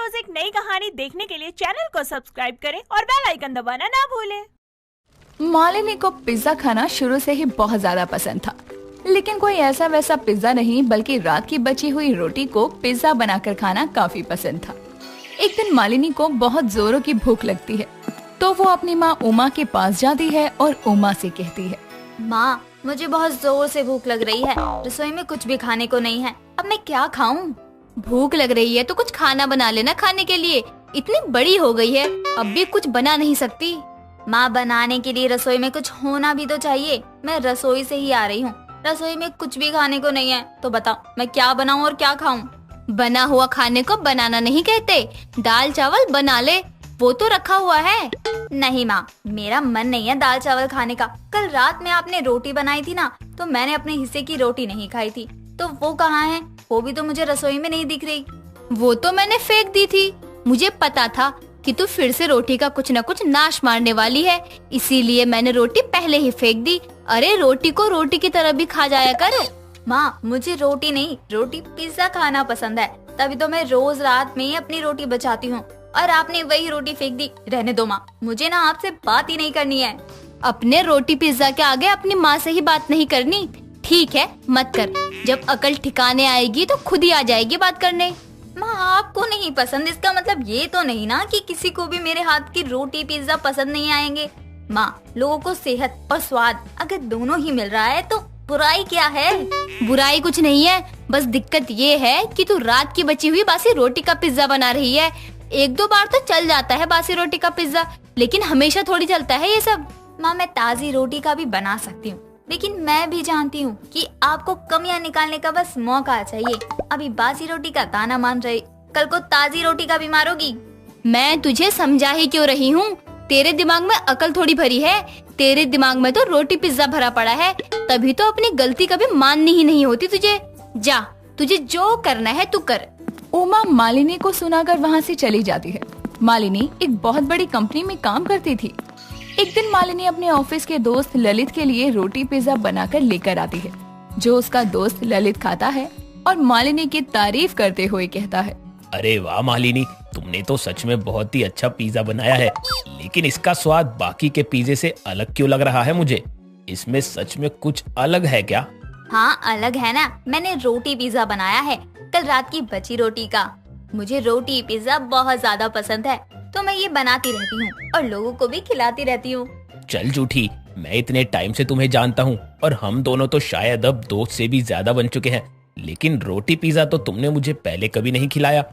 रोज एक नई कहानी देखने के लिए चैनल को सब्सक्राइब करें और बेल आइकन दबाना ना भूलें। मालिनी को पिज्जा खाना शुरू से ही बहुत ज्यादा पसंद था, लेकिन कोई ऐसा वैसा पिज्जा नहीं बल्कि रात की बची हुई रोटी को पिज्जा बनाकर खाना काफी पसंद था। एक दिन मालिनी को बहुत जोरों की भूख लगती है, तो वो अपनी माँ उमा के पास जाती है और उमा से कहती है, माँ मुझे बहुत जोर से भूख लग रही है, रसोई में कुछ भी खाने को नहीं है, अब मैं क्या खाऊं? भूख लग रही है तो कुछ खाना बना लेना खाने के लिए, इतनी बड़ी हो गई है अब भी कुछ बना नहीं सकती। माँ बनाने के लिए रसोई में कुछ होना भी तो चाहिए, मैं रसोई से ही आ रही हूँ, रसोई में कुछ भी खाने को नहीं है, तो बताओ मैं क्या बनाऊँ और क्या खाऊं? बना हुआ खाने को बनाना नहीं कहते, दाल चावल बना ले, वो तो रखा हुआ है। नहीं माँ, मेरा मन नहीं है दाल चावल खाने का। कल रात में आपने रोटी बनाई थी ना, तो मैंने अपने हिस्से की रोटी नहीं खाई थी, तो वो कहाँ है? वो भी तो मुझे रसोई में नहीं दिख रही। वो तो मैंने फेंक दी थी, मुझे पता था कि तू फिर से रोटी का कुछ न कुछ नाश मारने वाली है, इसीलिए मैंने रोटी पहले ही फेंक दी। अरे रोटी को रोटी की तरह भी खा जाया कर। माँ मुझे रोटी नहीं, रोटी पिज्जा खाना पसंद है, तभी तो मैं रोज रात में अपनी रोटी बचाती हूँ, और आपने वही रोटी फेंक दी। रहने दो माँ, मुझे ना आपसे बात ही नहीं करनी है। अपने रोटी पिज्जा के आगे अपनी माँ से ही बात नहीं करनी, ठीक है मत कर, जब अकल ठिकाने आएगी तो खुद ही आ जाएगी बात करने। माँ आपको नहीं पसंद, इसका मतलब ये तो नहीं ना कि किसी को भी मेरे हाथ की रोटी पिज्जा पसंद नहीं आएंगे। माँ लोगों को सेहत और स्वाद अगर दोनों ही मिल रहा है तो बुराई क्या है? बुराई कुछ नहीं है, बस दिक्कत ये है कि तू रात की बची हुई बासी रोटी का पिज्जा बना रही है। एक दो बार तो चल जाता है बासी रोटी का पिज्जा, लेकिन हमेशा थोड़ी चलता है ये सब। माँ मैं ताज़ी रोटी का भी बना सकती हूँ, लेकिन मैं भी जानती हूँ कि आपको कमियां निकालने का बस मौका चाहिए। अभी बासी रोटी का ताना मान रहे, कल को ताज़ी रोटी का भी मारोगी। मैं तुझे समझा ही क्यों रही हूँ, तेरे दिमाग में अकल थोड़ी भरी है, तेरे दिमाग में तो रोटी पिज्जा भरा पड़ा है, तभी तो अपनी गलती कभी माननी ही नहीं होती तुझे। जा, तुझे जो करना है तू कर। उमा मालिनी को सुनाकर वहाँ से चली जाती है। मालिनी एक बहुत बड़ी कंपनी में काम करती थी। एक दिन मालिनी अपने ऑफिस के दोस्त ललित के लिए रोटी पिज्जा बनाकर लेकर आती है, जो उसका दोस्त ललित खाता है और मालिनी की तारीफ करते हुए कहता है, अरे वाह मालिनी, तुमने तो सच में बहुत ही अच्छा पिज्जा बनाया है, लेकिन इसका स्वाद बाकी के पिज्जे से अलग क्यों लग रहा है मुझे? इसमें सच में कुछ अलग है क्या? हाँ अलग है ना, मैंने रोटी पिज्जा बनाया है कल रात की बची रोटी का। मुझे रोटी पिज्जा बहुत ज्यादा पसंद है, तो मैं ये बनाती रहती हूँ और लोगों को भी खिलाती रहती हूँ। चल झूठी, मैं इतने टाइम से तुम्हें जानता हूँ और हम दोनों तो शायद अब दोस्त से भी ज्यादा बन चुके हैं, लेकिन रोटी पिज्जा तो तुमने मुझे पहले कभी नहीं खिलाया।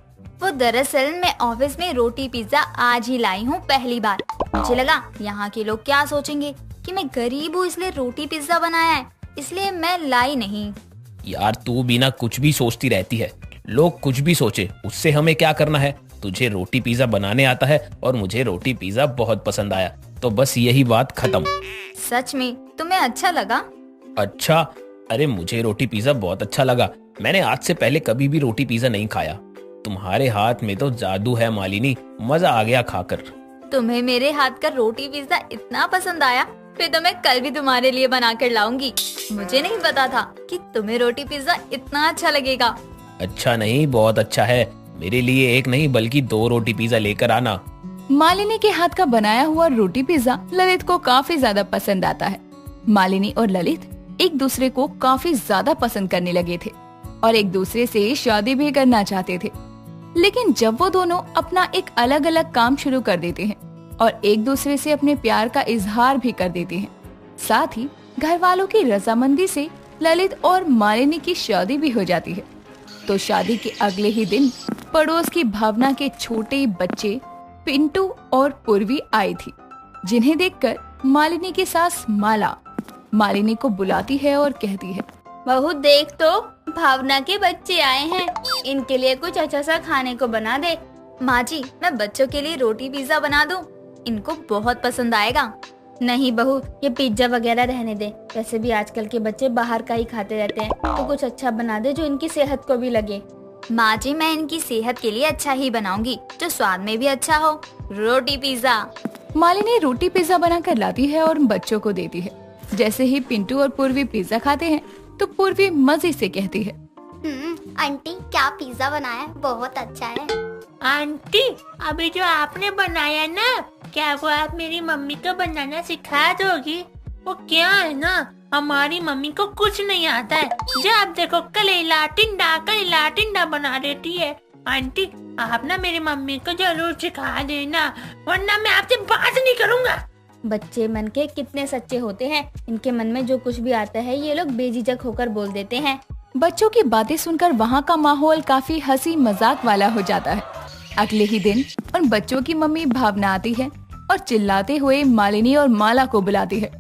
वो दरअसल मैं ऑफिस में रोटी पिज्जा आज ही लाई हूँ पहली बार। मुझे लगा यहाँ के लोग क्या सोचेंगे कि मैं गरीब हूँ इसलिए रोटी पिज्जा बनाया है, इसलिए मैं लाई नहीं। यार तू बिना कुछ भी सोचती रहती है, लोग कुछ भी सोचे उससे हमें क्या करना है? तुझे रोटी पिज्जा बनाने आता है और मुझे रोटी पिज्जा बहुत पसंद आया, तो बस यही बात खत्म। सच में तुम्हें अच्छा लगा? अच्छा, अरे मुझे रोटी पिज्जा बहुत अच्छा लगा। मैंने आज से पहले कभी भी रोटी पिज्जा नहीं खाया। तुम्हारे हाथ में तो जादू है मालिनी, मजा आ गया खाकर। तुम्हें मेरे हाथ का रोटी पिज्जा इतना पसंद आया, फिर तो मैं कल भी तुम्हारे लिए बना कर लाऊंगी। मुझे नहीं पता था कि तुम्हें रोटी पिज्जा इतना अच्छा लगेगा। अच्छा नहीं, बहुत अच्छा है। मेरे लिए एक नहीं बल्कि 2 रोटी पिज्जा लेकर आना। मालिनी के हाथ का बनाया हुआ रोटी पिज्जा ललित को काफी ज्यादा पसंद आता है। मालिनी और ललित एक दूसरे को काफी ज्यादा पसंद करने लगे थे और एक दूसरे से शादी भी करना चाहते थे, लेकिन जब वो दोनों अपना एक अलग अलग काम शुरू कर देते हैं और एक दूसरे से अपने प्यार का इजहार भी कर देते हैं, साथ ही घर वालों की रजामंदी से ललित और मालिनी की शादी भी हो जाती है, तो शादी के अगले ही दिन पड़ोस की भावना के छोटे बच्चे पिंटू और पूर्वी आई थी, जिन्हें देखकर मालिनी की सास माला मालिनी को बुलाती है और कहती है, बहू देख तो भावना के बच्चे आए हैं, इनके लिए कुछ अच्छा सा खाने को बना दे। माँ जी मैं बच्चों के लिए रोटी पिज्जा बना दूं, इनको बहुत पसंद आएगा। नहीं बहू, ये पिज्जा वगैरह रहने दे, वैसे भी आजकल के बच्चे बाहर का ही खाते रहते हैं, तो कुछ अच्छा बना दे जो इनकी सेहत को भी लगे। माँ जी मैं इनकी सेहत के लिए अच्छा ही बनाऊंगी, जो स्वाद में भी अच्छा हो। रोटी पिज्जा। मालिनी रोटी पिज्जा बनाकर लाती है और बच्चों को देती है। जैसे ही पिंटू और पूर्वी पिज्जा खाते हैं तो पूर्वी मजे से कहती है, आंटी क्या पिज्जा बनाया है, बहुत अच्छा है। आंटी, अभी जो आपने बनाया ना, क्या वो आप मेरी मम्मी को बनाना सिखा दोगी? वो क्या है ना, हमारी मम्मी को कुछ नहीं आता है। जब देखो कलेला टिंडा बना देती है। आंटी, आप ना मेरी मम्मी को जरूर सिखा देना, वरना मैं आपसे बात नहीं करूँगा। बच्चे मन के कितने सच्चे होते हैं, इनके मन में जो कुछ भी आता है ये लोग बेझिझक होकर बोल देते हैं। बच्चों की बातें सुनकर वहाँ का माहौल काफी हंसी मजाक वाला हो जाता है। अगले ही दिन उन बच्चों की मम्मी भावना आती है और चिल्लाते हुए मालिनी और माला को बुलाती है।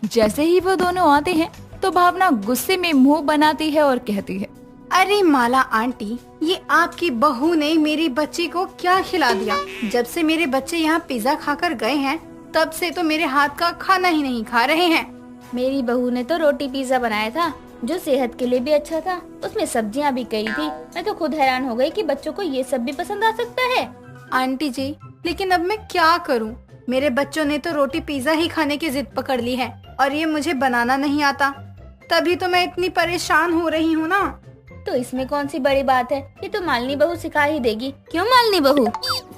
जैसे ही वो दोनों आते हैं तो भावना गुस्से में मुंह बनाती है और कहती है, अरे माला आंटी, ये आपकी बहू ने मेरी बच्ची को क्या खिला दिया? जब से मेरे बच्चे यहाँ पिज्जा खाकर गए हैं तब से तो मेरे हाथ का खाना ही नहीं खा रहे हैं। मेरी बहू ने तो रोटी पिज्जा बनाया था जो सेहत के लिए भी अच्छा था, उसमें सब्जियां भी कई थी। मैं तो खुद हैरान हो गई कि बच्चों को ये सब भी पसंद आ सकता है। आंटी जी, लेकिन अब मैं क्या करूं? मेरे बच्चों ने तो रोटी पिज्जा ही खाने की जिद पकड़ ली है और ये मुझे बनाना नहीं आता, तभी तो मैं इतनी परेशान हो रही हूँ ना। तो इसमें कौन सी बड़ी बात है, ये तो मालिनी बहू सिखा ही देगी। क्यों मालिनी बहू?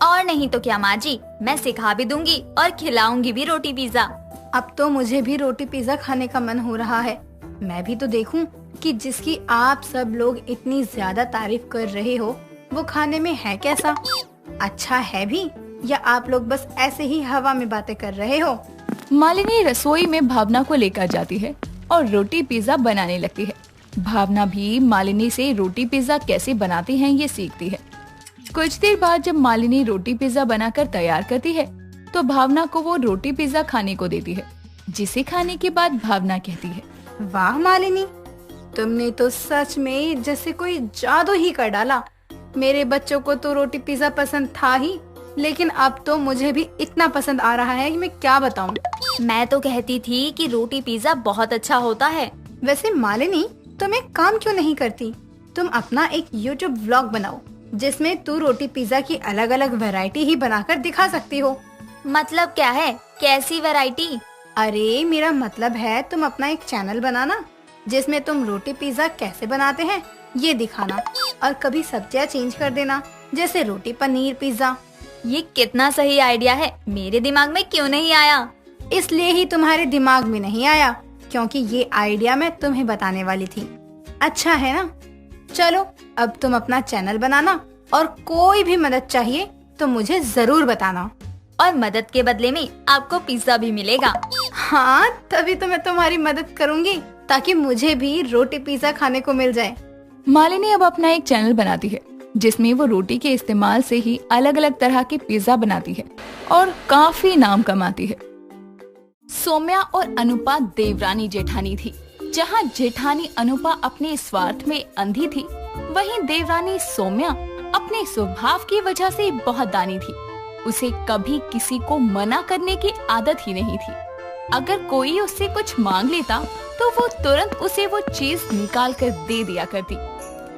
और नहीं तो क्या माँ जी, मैं सिखा भी दूंगी और खिलाऊंगी भी रोटी पिज्जा। अब तो मुझे भी रोटी पिज्जा खाने का मन हो रहा है। मैं भी तो देखूं कि जिसकी आप सब लोग इतनी ज्यादा तारीफ कर रहे हो वो खाने में है कैसा, अच्छा है भी, या आप लोग बस ऐसे ही हवा में बातें कर रहे हो? मालिनी रसोई में भावना को लेकर जाती है और रोटी पिज्जा बनाने लगती है। भावना भी मालिनी से रोटी पिज्जा कैसे बनाती हैं ये सीखती है। कुछ देर बाद जब मालिनी रोटी पिज्जा बनाकर तैयार करती है तो भावना को वो रोटी पिज्जा खाने को देती है, जिसे खाने के बाद भावना कहती है, वाह मालिनी, तुमने तो सच में जैसे कोई जादू ही कर डाला। मेरे बच्चों को तो रोटी पिज्जा पसंद था ही, लेकिन अब तो मुझे भी इतना पसंद आ रहा है कि मैं क्या बताऊं। मैं तो कहती थी कि रोटी पिज्जा बहुत अच्छा होता है। वैसे मालिनी, तुम एक काम क्यों नहीं करती? तुम अपना एक YouTube व्लॉग बनाओ जिसमें तू रोटी पिज्जा की अलग अलग वैरायटी ही बनाकर दिखा सकती हो। मतलब क्या है, कैसी वैरायटी? अरे मेरा मतलब है तुम अपना एक चैनल बनाना जिसमें तुम रोटी पिज्जा कैसे बनाते हैं ये दिखाना, और कभी सब्जियां चेंज कर देना, जैसे रोटी पनीर पिज्जा। ये कितना सही आइडिया है, मेरे दिमाग में क्यों नहीं आया? इसलिए ही तुम्हारे दिमाग में नहीं आया क्योंकि ये आइडिया मैं तुम्हें बताने वाली थी। अच्छा है ना? चलो अब तुम अपना चैनल बनाना और कोई भी मदद चाहिए तो मुझे जरूर बताना। और मदद के बदले में आपको पिज्जा भी मिलेगा। हाँ, तभी तो मैं तुम्हारी मदद करूँगी ताकि मुझे भी रोटी पिज्जा खाने को मिल जाए। मालिनी अब अपना एक चैनल बनाती है जिसमें वो रोटी के इस्तेमाल से ही अलग अलग तरह के पिज्जा बनाती है और काफी नाम कमाती है। सौम्या और अनुपा देवरानी जेठानी थी। जहाँ जेठानी अनुपा अपने स्वार्थ में अंधी थी, वहीं देवरानी सौम्या अपने स्वभाव की वजह से बहुत दानी थी। उसे कभी किसी को मना करने की आदत ही नहीं थी। अगर कोई उससे कुछ मांग लेता तो वो तुरंत उसे वो चीज निकाल कर दे दिया करती।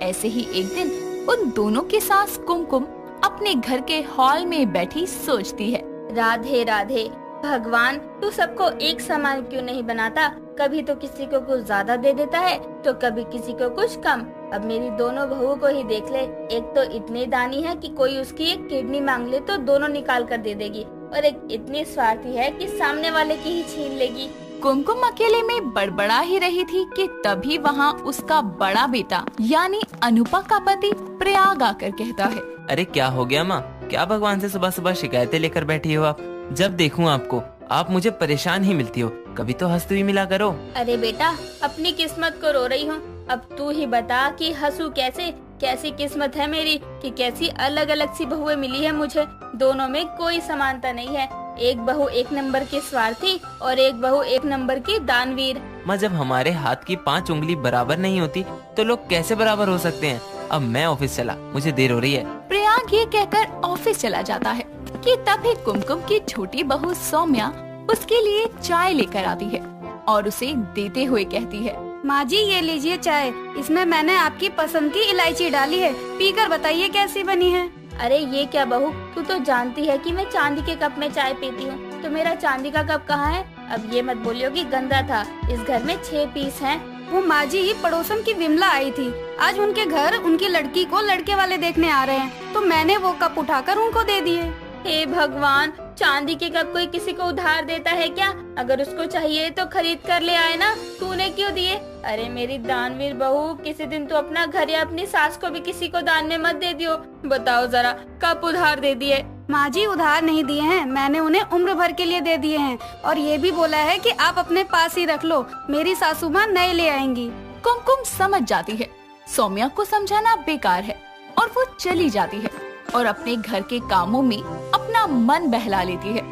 ऐसे ही एक दिन उन दोनों की सास कुमकुम अपने घर के हॉल में बैठी सोचती है, राधे राधे, भगवान तू सबको एक समान क्यों नहीं बनाता? कभी तो किसी को कुछ ज्यादा दे देता है तो कभी किसी को कुछ कम। अब मेरी दोनों बहुओं को ही देख ले, एक तो इतनी दानी है कि कोई उसकी एक किडनी मांग ले तो दोनों निकाल कर दे देगी, और एक इतनी स्वार्थी है कि सामने वाले की ही छीन लेगी। कुमकुम अकेले में बड़बड़ा ही रही थी कि तभी वहाँ उसका बड़ा बेटा यानी अनुपा का पति प्रयाग आकर कहता है, अरे क्या हो गया माँ? क्या भगवान से सुबह सुबह शिकायतें लेकर बैठी हो आप? जब देखूं आपको आप मुझे परेशान ही मिलती हो, कभी तो हंसती हुई मिला करो। अरे बेटा, अपनी किस्मत को रो रही हूँ, अब तू ही बता कि हंसू कैसे? कैसी किस्मत है मेरी कि कैसी अलग अलग सी बहुएं मिली है मुझे। दोनों में कोई समानता नहीं है, एक बहू एक नंबर की स्वार्थी और एक बहू एक नंबर की दानवीर। माँ, जब हमारे हाथ की 5 उंगली बराबर नहीं होती तो लोग कैसे बराबर हो सकते हैं? अब मैं ऑफिस चला, मुझे देर हो रही है। प्रयाग ये कहकर ऑफिस चला जाता है कि तभी कुमकुम की छोटी बहू सौम्या उसके लिए चाय लेकर आती है और उसे देते हुए कहती है, माँ जी ये लीजिए चाय, इसमें मैंने आपकी पसंद की इलायची डाली है, पीकर बताइए कैसी बनी है। अरे ये क्या बहू, तू तो जानती है कि मैं चांदी के कप में चाय पीती हूँ, तो मेरा चांदी का कप कहाँ है? अब ये मत बोलियो कि गंदा था, इस घर में 6 पीस हैं। वो माँ जी पड़ोसन की विमला आई थी, आज उनके घर उनकी लड़की को लड़के वाले देखने आ रहे हैं, तो मैंने वो कप उठाकर उनको दे दिए। हे भगवान, चांदी के कप कोई किसी को उधार देता है क्या? अगर उसको चाहिए तो खरीद कर ले आए ना, तूने क्यों दिए? अरे मेरी दानवीर बहू, किसी दिन तो अपना घर या अपनी सास को भी किसी को दान में मत दे दियो। बताओ जरा, कप उधार दे दिए? माँ जी उधार नहीं दिए हैं, मैंने उन्हें उम्र भर के लिए दे दिए हैं और ये भी बोला है कि आप अपने पास ही रख लो, मेरी सासू माँ नए ले आएंगी। कुमकुम समझ जाती है सौम्या को समझाना बेकार है और वो चली जाती है और अपने घर के कामों में अपना मन बहला लेती है।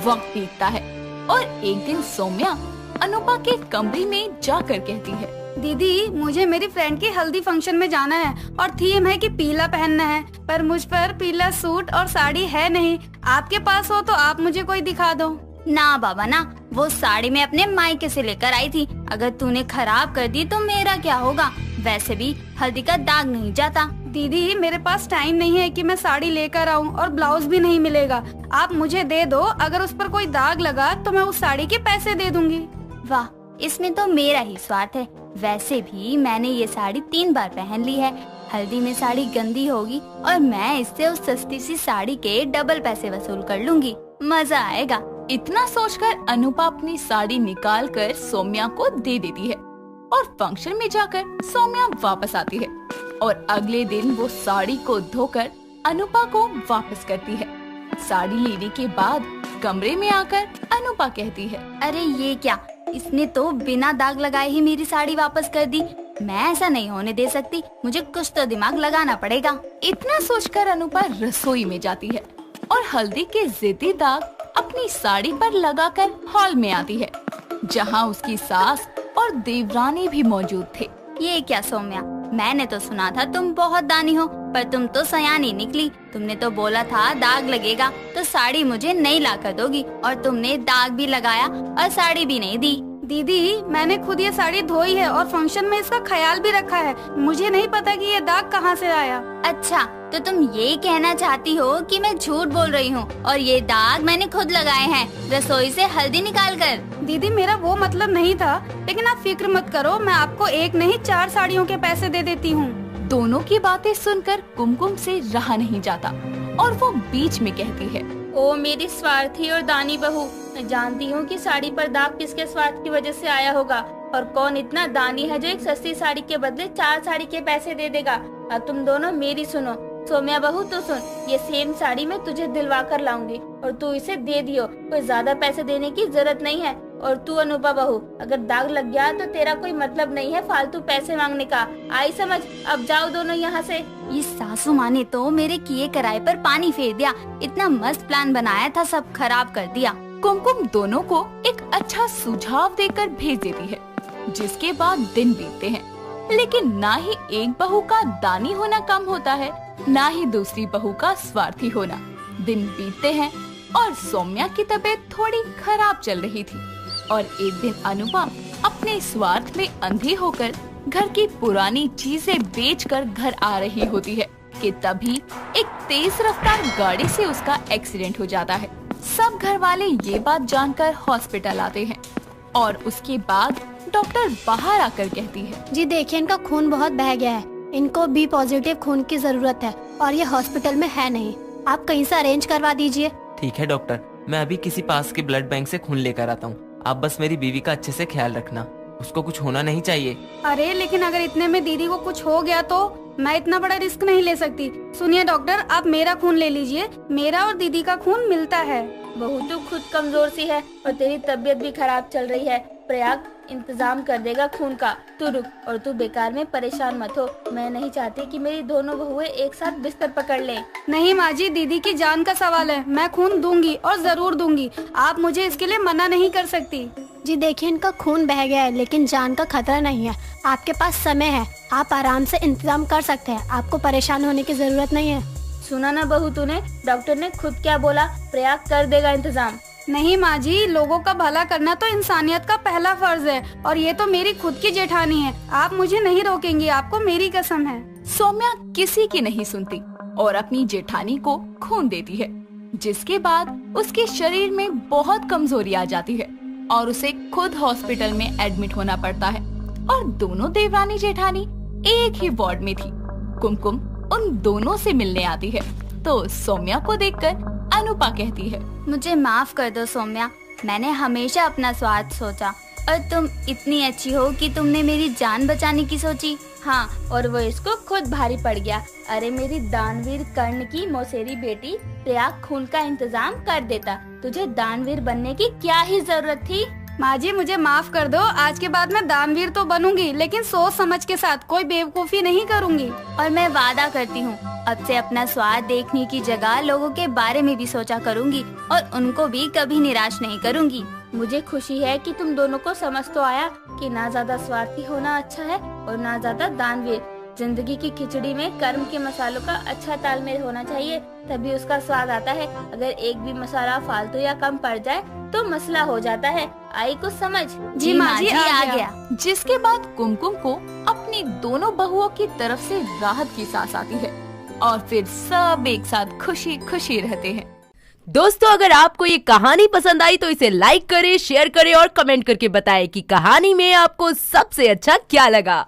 वक्त बीतता है और एक दिन सौम्या अनुपा के कमरे में जाकर कहती है, दीदी मुझे मेरी फ्रेंड की हल्दी फंक्शन में जाना है और थीम है कि पीला पहनना है, पर मुझ पर पीला सूट और साड़ी है नहीं। आपके पास हो तो आप मुझे कोई दिखा दो। ना बाबा ना, वो साड़ी मैं अपने मायके से लेकर आई थी, अगर तूने खराब कर दी तो मेरा क्या होगा? वैसे भी हल्दी का दाग नहीं जाता। दीदी मेरे पास टाइम नहीं है कि मैं साड़ी लेकर आऊं और ब्लाउज भी नहीं मिलेगा, आप मुझे दे दो, अगर उस पर कोई दाग लगा तो मैं उस साड़ी के पैसे दे दूंगी। वाह, इसमें तो मेरा ही स्वार्थ है। वैसे भी मैंने ये साड़ी 3 बार पहन ली है, हल्दी में साड़ी गंदी होगी और मैं इससे उस सस्ती सी साड़ी के डबल पैसे वसूल कर लूंगी, मजा आएगा। इतना सोचकर अनुपा अपनी साड़ी निकालकर सौम्या को दे देती है और फंक्शन में जाकर सौम्या वापस आती है और अगले दिन वो साड़ी को धोकर अनुपा को वापस करती है। साड़ी लेने के बाद कमरे में आकर अनुपा कहती है, अरे ये क्या, इसने तो बिना दाग लगाए ही मेरी साड़ी वापस कर दी। मैं ऐसा नहीं होने दे सकती, मुझे कुछ तो दिमाग लगाना पड़ेगा। इतना सोचकर अनुपा रसोई में जाती है और हल्दी के जिद्दी दाग अपनी साड़ी पर लगाकर हॉल में आती है, जहां उसकी सास और देवरानी भी मौजूद थे। ये क्या सौम्या, मैंने तो सुना था तुम बहुत दानी हो, पर तुम तो सयानी निकली। तुमने तो बोला था दाग लगेगा तो साड़ी मुझे नहीं लाकर दोगी, और तुमने दाग भी लगाया और साड़ी भी नहीं दी। दीदी मैंने खुद ये साड़ी धोई है और फंक्शन में इसका ख्याल भी रखा है, मुझे नहीं पता कि ये दाग कहाँ से आया। अच्छा, तो तुम ये कहना चाहती हो कि मैं झूठ बोल रही हूँ और ये दाग मैंने खुद लगाए हैं रसोई से हल्दी निकाल कर? दीदी मेरा वो मतलब नहीं था, लेकिन आप फिक्र मत करो, मैं आपको एक नहीं 4 साड़ियों के पैसे दे देती हूँ। दोनों की बातें सुनकर कुमकुम से रहा नहीं जाता और वो बीच में कहती है, ओ मेरी स्वार्थी और दानी बहू, मैं जानती हूँ कि साड़ी पर दाग किसके स्वार्थ की वजह से आया होगा और कौन इतना दानी है जो एक सस्ती साड़ी के बदले 4 साड़ी के पैसे दे देगा। अब तुम दोनों मेरी सुनो। सौम्या बहू तो सुन, ये सेम साड़ी मैं तुझे दिलवा कर लाऊंगी और तू इसे दे दियो, कोई ज्यादा पैसे देने की जरूरत नहीं है। और तू अनुपा बहू, अगर दाग लग गया तो तेरा कोई मतलब नहीं है फालतू पैसे मांगने का, आई समझ? अब जाओ दोनों यहाँ से। ये सासू माँ ने तो मेरे किए कराए पर पानी फेर दिया, इतना मस्त प्लान बनाया था सब खराब कर दिया। कुमकुम दोनों को एक अच्छा सुझाव देकर भेज देती है, जिसके बाद दिन बीतते हैं, लेकिन ना ही एक बहू का दानी होना कम होता है, ना ही दूसरी बहू का स्वार्थी होना। दिन बीतते हैं और सौम्या की तबीयत थोड़ी खराब चल रही थी और एक दिन अनुपा अपने स्वार्थ में अंधी होकर घर की पुरानी चीजें बेचकर घर आ रही होती है कि तभी एक तेज रफ्तार गाड़ी से उसका एक्सीडेंट हो जाता है। सब घर वाले ये बात जानकर हॉस्पिटल आते हैं और उसके बाद डॉक्टर बाहर आकर कहती है, जी देखिए इनका खून बहुत बह गया है, इनको बी पॉजिटिव खून की जरूरत है और ये हॉस्पिटल में है नहीं, आप कहीं से अरेंज करवा दीजिए। ठीक है डॉक्टर, मैं अभी किसी पास के ब्लड बैंक से खून लेकर आता हूँ। आप बस मेरी बीवी का अच्छे से ख्याल रखना, उसको कुछ होना नहीं चाहिए। अरे लेकिन अगर इतने में दीदी को कुछ हो गया तो मैं इतना बड़ा रिस्क नहीं ले सकती। सुनिए डॉक्टर, आप मेरा खून ले लीजिए, मेरा और दीदी का खून मिलता है। बहू तू खुद कमजोर सी है और तेरी तबीयत भी खराब चल रही है, प्रयाग इंतजाम कर देगा खून का, तू रुक और तू बेकार में परेशान मत हो। मैं नहीं चाहती कि मेरी दोनों बहुएं एक साथ बिस्तर पकड़ लें। नहीं माँ जी, दीदी की जान का सवाल है, मैं खून दूंगी और जरूर दूंगी, आप मुझे इसके लिए मना नहीं कर सकती। जी देखिए इनका खून बह गया है लेकिन जान का खतरा नहीं है, आपके पास समय है, आप आराम से इंतजाम कर सकते हैं, आपको परेशान होने की जरूरत नहीं है। सुना ना बहू तूने, डॉक्टर ने खुद क्या बोला, प्रयाग कर देगा इंतजाम। नहीं माँ जी, लोगों का भला करना तो इंसानियत का पहला फर्ज है और ये तो मेरी खुद की जेठानी है, आप मुझे नहीं रोकेंगी, आपको मेरी कसम है। सौम्या किसी की नहीं सुनती और अपनी जेठानी को खून देती है, जिसके बाद उसके शरीर में बहुत कमजोरी आ जाती है और उसे खुद हॉस्पिटल में एडमिट होना पड़ता है। और दोनों देवरानी जेठानी एक ही वार्ड में थी। कुमकुम उन दोनों से मिलने आती है तो सौम्या को देखकर अनुपा कहती है, मुझे माफ कर दो सौम्या, मैंने हमेशा अपना स्वार्थ सोचा और तुम इतनी अच्छी हो कि तुमने मेरी जान बचाने की सोची। हाँ, और वो इसको खुद भारी पड़ गया। अरे मेरी दानवीर कर्ण की मौसेरी बेटी प्रयाग खून का इंतजाम कर देता, तुझे दानवीर बनने की क्या ही जरूरत थी। माँ जी मुझे माफ कर दो, आज के बाद मैं दानवीर तो बनूंगी लेकिन सोच समझ के साथ, कोई बेवकूफी नहीं करूंगी। और मैं वादा करती हूँ अब से अपना स्वाद देखने की जगह लोगों के बारे में भी सोचा करूँगी और उनको भी कभी निराश नहीं करूँगी। मुझे खुशी है कि तुम दोनों को समझ तो आया कि ना ज्यादा स्वार्थी होना अच्छा है और ना ज्यादा दानवीर। जिंदगी की खिचड़ी में कर्म के मसालों का अच्छा तालमेल होना चाहिए, तभी उसका स्वाद आता है। अगर एक भी मसाला फालतू या कम पड़ जाए तो मसला हो जाता है। आई कुछ समझ? जी माँ जी आ गया। जिसके बाद कुमकुम को अपनी दोनों बहुओं की तरफ से राहत की सांस आती है और फिर सब एक साथ खुशी खुशी रहते हैं। दोस्तों, अगर आपको ये कहानी पसंद आई तो इसे लाइक करें, शेयर करें और कमेंट करके बताएं कि कहानी में आपको सबसे अच्छा क्या लगा।